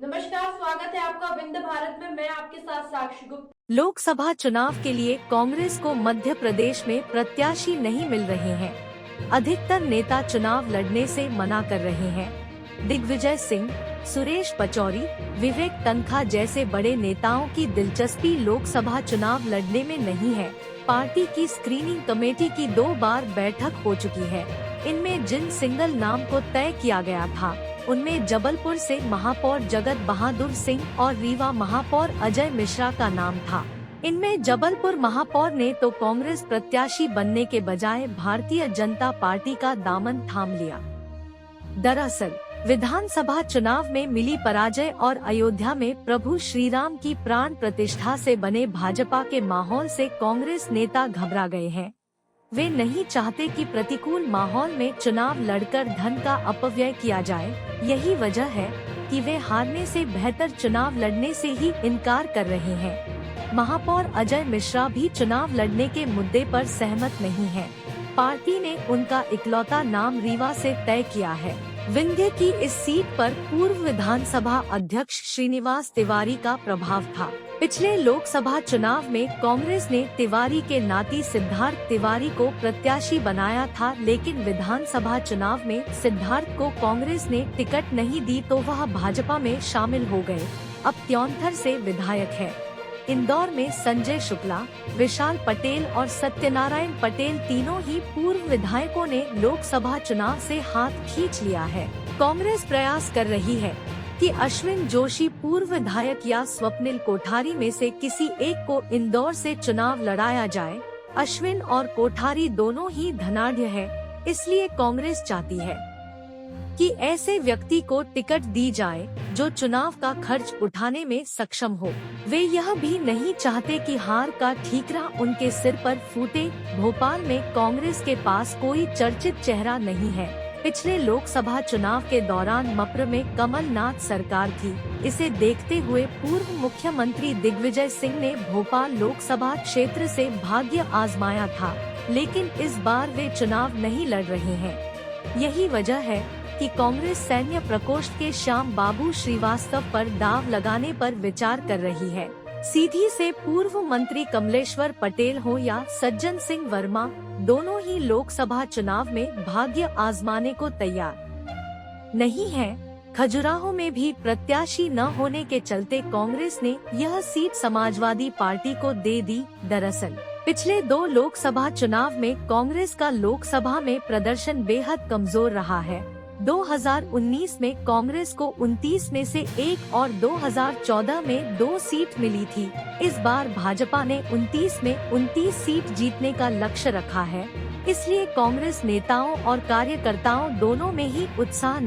नमस्कार, स्वागत है आपका विंध्य भारत में। मैं आपके साथ साक्षी गुप्ता। लोकसभा चुनाव के लिए कांग्रेस को मध्य प्रदेश में प्रत्याशी नहीं मिल रहे हैं। अधिकतर नेता चुनाव लड़ने से मना कर रहे हैं। दिग्विजय सिंह, सुरेश पचौरी, विवेक तन्खा जैसे बड़े नेताओं की दिलचस्पी लोकसभा चुनाव लड़ने में नहीं है। पार्टी की स्क्रीनिंग कमेटी की 2 बार बैठक हो चुकी है। इनमें जिन सिंगल नाम को तय किया गया था उनमें जबलपुर से महापौर जगत बहादुर सिंह और रीवा महापौर अजय मिश्रा का नाम था। इनमें जबलपुर महापौर ने तो कांग्रेस प्रत्याशी बनने के बजाय भारतीय जनता पार्टी का दामन थाम लिया। दरअसल विधानसभा चुनाव में मिली पराजय और अयोध्या में प्रभु श्रीराम की प्राण प्रतिष्ठा से बने भाजपा के माहौल से कांग्रेस नेता घबरा गए हैं। वे नहीं चाहते कि प्रतिकूल माहौल में चुनाव लड़कर धन का अपव्यय किया जाए। यही वजह है कि वे हारने से बेहतर चुनाव लड़ने से ही इनकार कर रहे हैं। महापौर अजय मिश्रा भी चुनाव लड़ने के मुद्दे पर सहमत नहीं है। पार्टी ने उनका इकलौता नाम रीवा से तय किया है। विंध्य की इस सीट पर पूर्व विधानसभा अध्यक्ष श्रीनिवास तिवारी का प्रभाव था। पिछले लोकसभा चुनाव में कांग्रेस ने तिवारी के नाती सिद्धार्थ तिवारी को प्रत्याशी बनाया था, लेकिन विधानसभा चुनाव में सिद्धार्थ को कांग्रेस ने टिकट नहीं दी तो वह भाजपा में शामिल हो गए। अब त्योंथर से विधायक है। इंदौर में संजय शुक्ला, विशाल पटेल और सत्यनारायण पटेल तीनों ही पूर्व विधायकों ने लोकसभा चुनाव से हाथ खींच लिया है। कांग्रेस प्रयास कर रही है कि अश्विन जोशी पूर्व विधायक या स्वप्निल कोठारी में से किसी एक को इंदौर से चुनाव लड़ाया जाए। अश्विन और कोठारी दोनों ही धनाढ्य है, इसलिए कांग्रेस चाहती है कि ऐसे व्यक्ति को टिकट दी जाए जो चुनाव का खर्च उठाने में सक्षम हो। वे यह भी नहीं चाहते कि हार का ठीकरा उनके सिर पर फूटे। भोपाल में कांग्रेस के पास कोई चर्चित चेहरा नहीं है। पिछले लोकसभा चुनाव के दौरान मप्र में कमलनाथ सरकार थी। इसे देखते हुए पूर्व मुख्यमंत्री दिग्विजय सिंह ने भोपाल लोकसभा क्षेत्र से भाग्य आजमाया था, लेकिन इस बार वे चुनाव नहीं लड़ रहे हैं। यही वजह है कि कांग्रेस सैन्य प्रकोष्ठ के श्याम बाबू श्रीवास्तव पर दाव लगाने पर विचार कर रही है। सीधी से पूर्व मंत्री कमलेश्वर पटेल हो या सज्जन सिंह वर्मा, दोनों ही लोकसभा चुनाव में भाग्य आजमाने को तैयार नहीं है। खजुराहो में भी प्रत्याशी न होने के चलते कांग्रेस ने यह सीट समाजवादी पार्टी को दे दी। दरअसल पिछले 2 लोकसभा चुनाव में कांग्रेस का लोकसभा में प्रदर्शन बेहद कमजोर रहा है। 2019 में कांग्रेस को 29 में से 1 और 2014 में 2 सीट मिली थी। इस बार भाजपा ने 29 में 29 सीट जीतने का लक्ष्य रखा है, इसलिए कांग्रेस नेताओं और कार्यकर्ताओं दोनों में ही उत्साह